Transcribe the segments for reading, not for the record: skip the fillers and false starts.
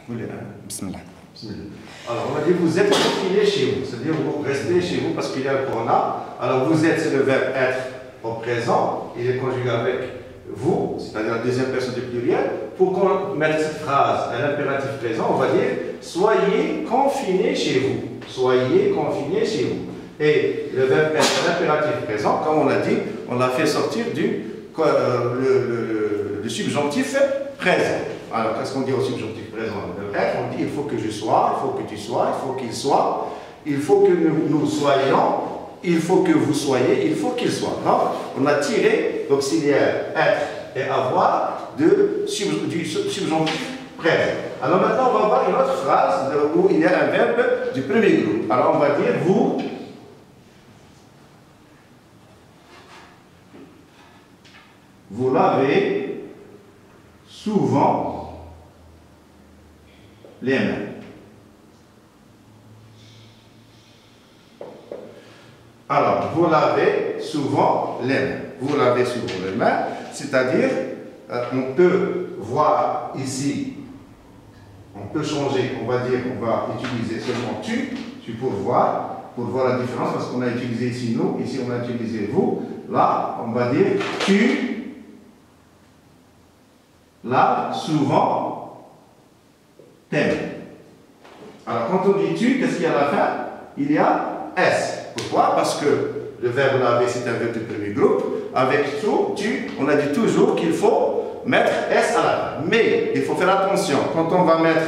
Bismillah. Alors, on a dit vous êtes confiné chez vous, c'est-à-dire vous restez chez vous parce qu'il y a le corona. Alors, vous êtes, c'est le verbe être au présent, il est conjugué avec vous, c'est-à-dire la deuxième personne du pluriel. Pour qu'on mette cette phrase à l'impératif présent, on va dire soyez confinés chez vous. Soyez confinés chez vous. Et le verbe être à l'impératif présent, comme on l'a dit, on l'a fait sortir du le subjonctif présent. Alors, qu'est-ce qu'on dit au subjonctif présent? Le être, on dit il faut que je sois, il faut que tu sois, il faut qu'il soit, il faut que nous soyons, il faut que vous soyez, il faut qu'il soit. Donc, on a tiré l'auxiliaire être et avoir du subjonctif présent. Alors maintenant, on va voir une autre phrase où il y a un verbe du premier groupe. Alors, on va dire vous. Vous lavez souvent les mains. Alors, vous lavez souvent les mains. Vous lavez souvent les mains, c'est-à-dire, on peut voir ici, on peut changer, on va dire, on va utiliser seulement tu pour voir la différence, parce qu'on a utilisé ici nous, ici on a utilisé vous. Là, on va dire tu laves souvent tes mains. Alors, quand on dit tu, qu'est-ce qu'il y a à la fin? Il y a S. Pourquoi? Parce que le verbe laver, c'est un verbe du premier groupe. Avec tout, tu, on a dit toujours qu'il faut mettre S à la fin. Mais il faut faire attention, quand on va mettre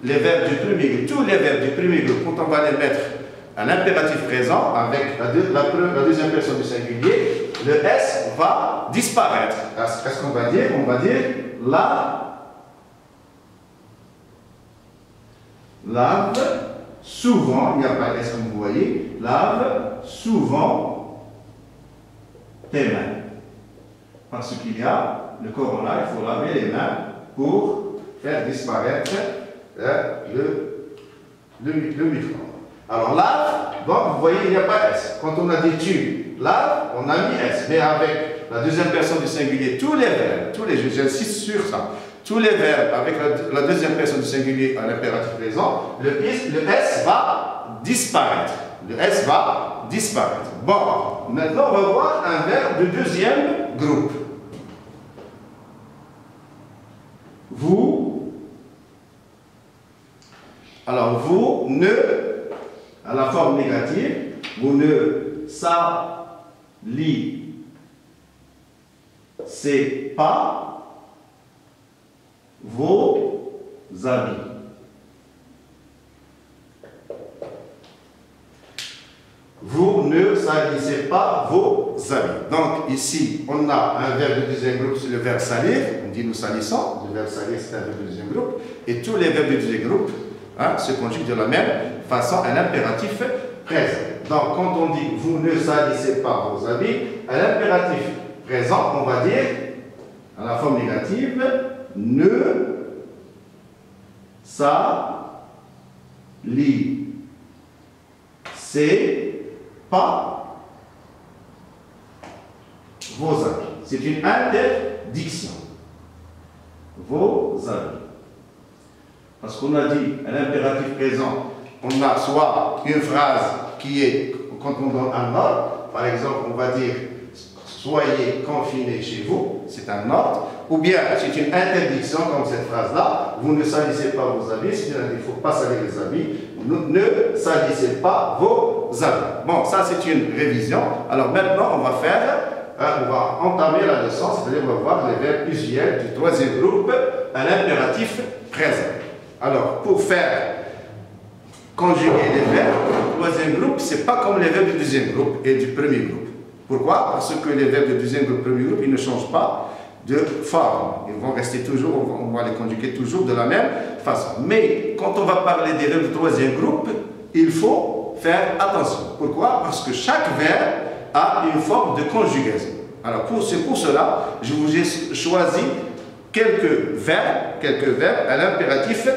les verbes du premier groupe, tous les verbes du premier groupe, quand on va les mettre à l'impératif présent, avec la deuxième personne du singulier, le S va disparaître. Qu'est-ce qu'on va dire? On va dire lave souvent, il n'y a pas S comme vous voyez, lave souvent tes mains. Parce qu'il y a le corona, il faut laver les mains pour faire disparaître le micro. Alors lave, donc vous voyez, il n'y a pas S. Quand on a dit tu laves, on a mis S. Mais avec la deuxième personne du singulier, tous les verbes, j'insiste sur ça, tous les verbes avec la deuxième personne du singulier à l'impératif présent, le S va disparaître. Le S va disparaître. Bon, maintenant on va voir un verbe du deuxième groupe. Vous. Alors vous ne, à la forme négative, vous ne salissez pas vos habits. Vous ne salissez pas vos habits. Donc ici, on a un verbe du deuxième groupe, c'est le verbe salir. On dit nous salissons. Le verbe salir, c'est un verbe du deuxième groupe. Et tous les verbes du deuxième groupe se conjuguent de la même façon à l'impératif présent. Donc quand on dit vous ne salissez pas vos habits, à l'impératif présent, on va dire, à la forme négative, ne salissez pas vos habits. C'est une interdiction. Vos habits. Parce qu'on a dit à l'impératif présent, on a soit une phrase qui est, quand on donne un ordre, par exemple, on va dire soyez confinés chez vous, c'est un ordre, ou bien c'est une interdiction comme cette phrase-là, vous ne salissez pas vos habits, c'est-à-dire qu'il ne faut pas salir les habits, ne salissez pas vos habits. Bon, ça c'est une révision. Alors maintenant, on va entamer la leçon, c'est-à-dire on va voir les verbes usuels du troisième groupe à l'impératif présent. Alors, pour faire conjuguer les verbes du troisième groupe, ce n'est pas comme les verbes du deuxième groupe et du premier groupe. Pourquoi? Parce que les verbes du deuxième groupe et du premier groupe, ils ne changent pas de forme. Ils vont rester toujours, on va les conjuguer toujours de la même façon. Mais quand on va parler des verbes du troisième groupe, il faut faire attention. Pourquoi? Parce que chaque verbe a une forme de conjugaison. Alors, c'est pour cela, je vous ai choisi quelques verbes à l'impératif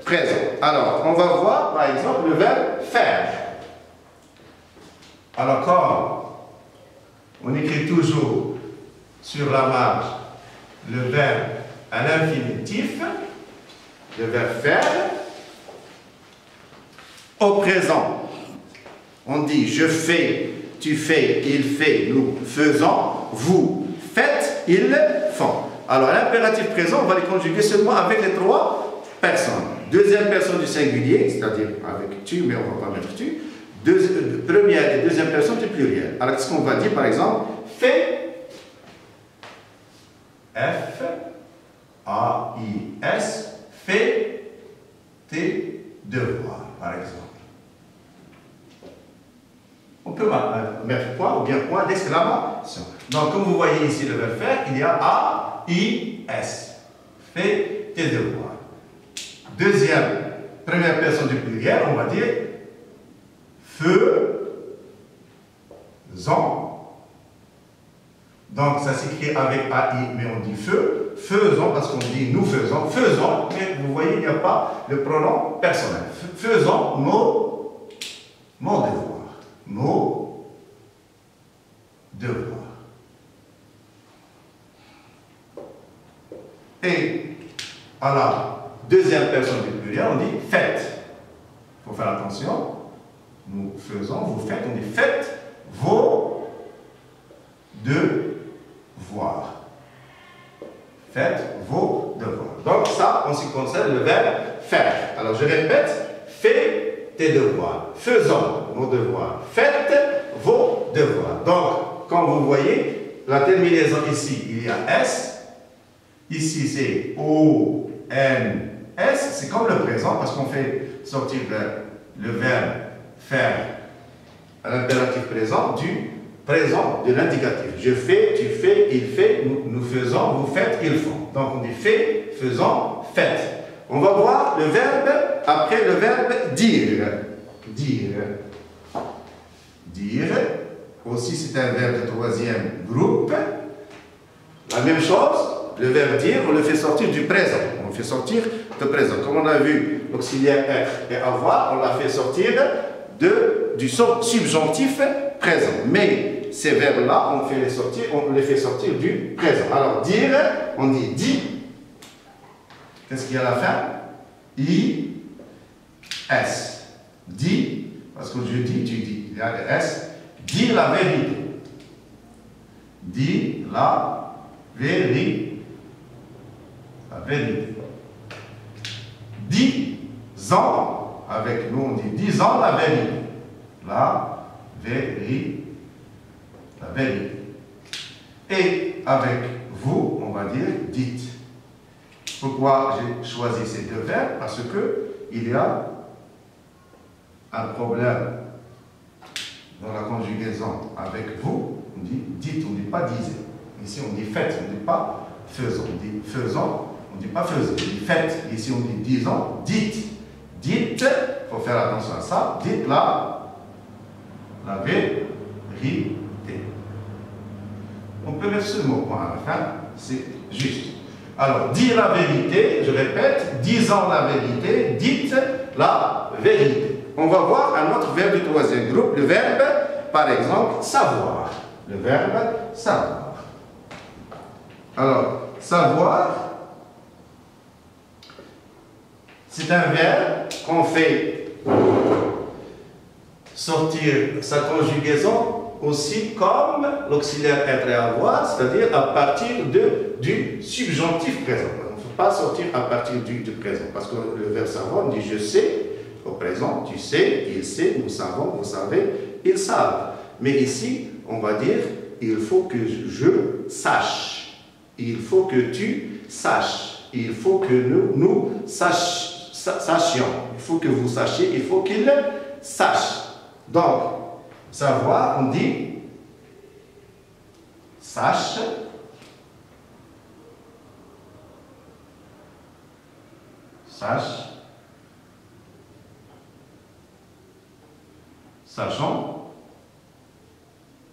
présent. Alors, on va voir par exemple le verbe faire. Alors, comme on écrit toujours sur la marge le verbe à l'infinitif, le verbe faire au présent. On dit je fais, tu fais, il fait, nous faisons, vous faites, ils font. Alors l'impératif présent, on va les conjuguer seulement avec les trois personnes. Deuxième personne du singulier, c'est-à-dire avec tu, mais on ne va pas mettre tu. Première et deuxième personne du pluriel. Alors qu'est-ce qu'on va dire par exemple? Fais, F-A-I-S, fais tes devoirs, par exemple. On peut mettre point ou bien point d'exclamation. Donc, comme vous voyez ici le verbe faire, il y a A-I-S. Fais tes devoirs. Première personne du pluriel, on va dire faisons. Donc, ça s'écrit avec AI, mais on dit feu. Faisons, parce qu'on dit nous faisons. Faisons, mais vous voyez, il n'y a pas le pronom personnel. Faisons nos devoirs. Nos devoirs. Et à la deuxième personne du pluriel, on dit faites. Il faut faire attention. Nous faisons, vous faites, on dit faites vos devoirs. Faites vos devoirs. Donc ça, en ce qui concerne le verbe faire. Alors je répète, fais tes devoirs. Faisons nos devoirs. Faites vos devoirs. Donc, comme vous voyez, la terminaison ici, il y a S. Ici, c'est O-N-S. C'est comme le présent parce qu'on fait sortir le verbe faire à l'impératif présent du présent de l'indicatif. Je fais, tu fais, il fait, nous faisons, vous faites, ils font. Donc on dit fait, faisons, faites. On va voir le verbe après le verbe dire. Dire. Dire. Aussi c'est un verbe de troisième groupe. La même chose, le verbe dire, on le fait sortir du présent. On le fait sortir de présent. Comme on a vu l'auxiliaire être et avoir, on l'a fait sortir du subjonctif présent. Mais ces verbes-là, on les fait sortir du présent. Alors, dire, on dit dit. Qu'est-ce qu'il y a à la fin? I-S. Dis, parce que je dis, tu dis. Il y a le S. Dis la vérité. Dis la vérité. La vérité. Disons. Avec nous, on dit disons la vérité. La vérité. La vérité. Et avec vous, on va dire dites. Pourquoi j'ai choisi ces deux verbes? Parce que il y a un problème dans la conjugaison avec vous. On dit dites, on ne dit pas disez. Ici, on dit faites, on ne dit pas faisons. On dit faisons, on ne dit pas faisons. On dit faites. Ici, on dit disons, dites. Dites, il faut faire attention à ça, dites la vérité. On peut mettre ce mot point à la fin, c'est juste. Alors, dire la vérité, je répète, disons la vérité, dites la vérité. On va voir un autre verbe du troisième groupe, le verbe, par exemple, savoir. Le verbe savoir. Alors, savoir, c'est un verbe qu'on fait sortir sa conjugaison aussi comme l'auxiliaire être et avoir, c'est-à-dire à partir du subjonctif présent. On ne peut pas sortir à partir du présent, parce que le verbe savoir, on dit je sais, au présent, tu sais, il sait, nous savons, vous savez, ils savent. Mais ici, on va dire, il faut que je sache, il faut que tu saches, il faut que nous sachions, il faut que vous sachiez, il faut qu'il sache. Donc, savoir, on dit sache, sache, sachons,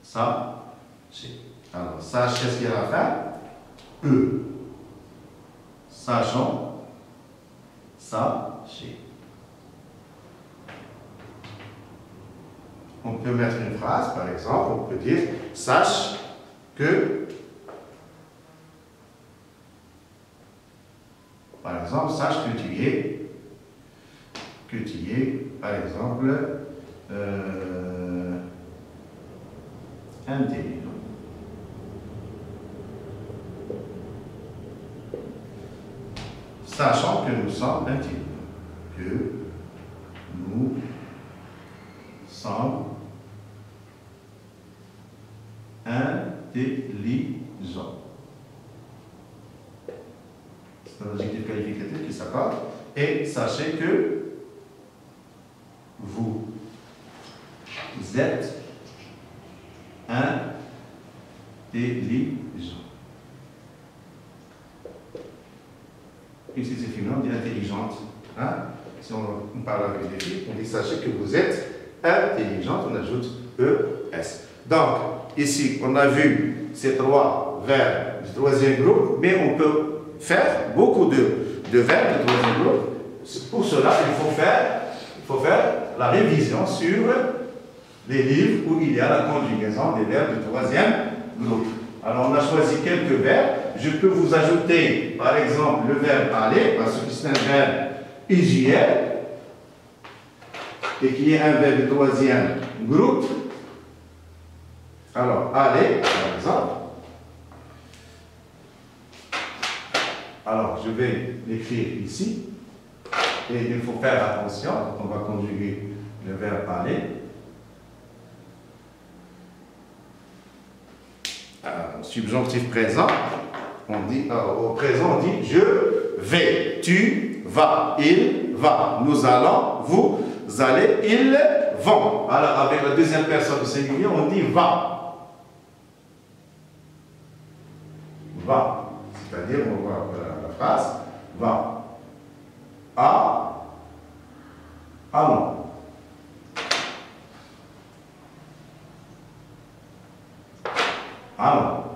sachez. Alors, sache, qu'est-ce qu'il y a à faire? E. Sachons, sachez. On peut mettre une phrase, par exemple, on peut dire « Sache que », par exemple, « Sache que tu tu es, par exemple, intelligent. Sachant que nous sommes intelligents. Que nous sommes intelligents. C'est un adjectif qualificatif qui s'accorde. Et sachez que vous êtes intelligent. Ici, c'est féminin, on dit intelligente. Hein? Si on parle avec des filles, on dit sachez que vous êtes intelligente, on ajoute ES. Donc, ici, on a vu ces trois verbes du troisième groupe, mais on peut faire beaucoup de verbes du troisième groupe. Pour cela, il faut faire la révision sur les livres où il y a la conjugaison des verbes du troisième groupe. Alors, on a choisi quelques verbes. Je peux vous ajouter, par exemple, le verbe aller, parce que c'est un verbe usuel, et qui est un verbe du troisième groupe. Alors, aller, par exemple. Alors, je vais l'écrire ici. Et il faut faire attention quand on va conjuguer le verbe aller. Subjonctif présent, on dit, au présent, on dit je vais, tu vas, il va, nous allons, vous allez, ils vont. Alors, avec la deuxième personne du singulier, on dit va. Va. C'est-à-dire, on voit la phrase, va. Allons. Allons.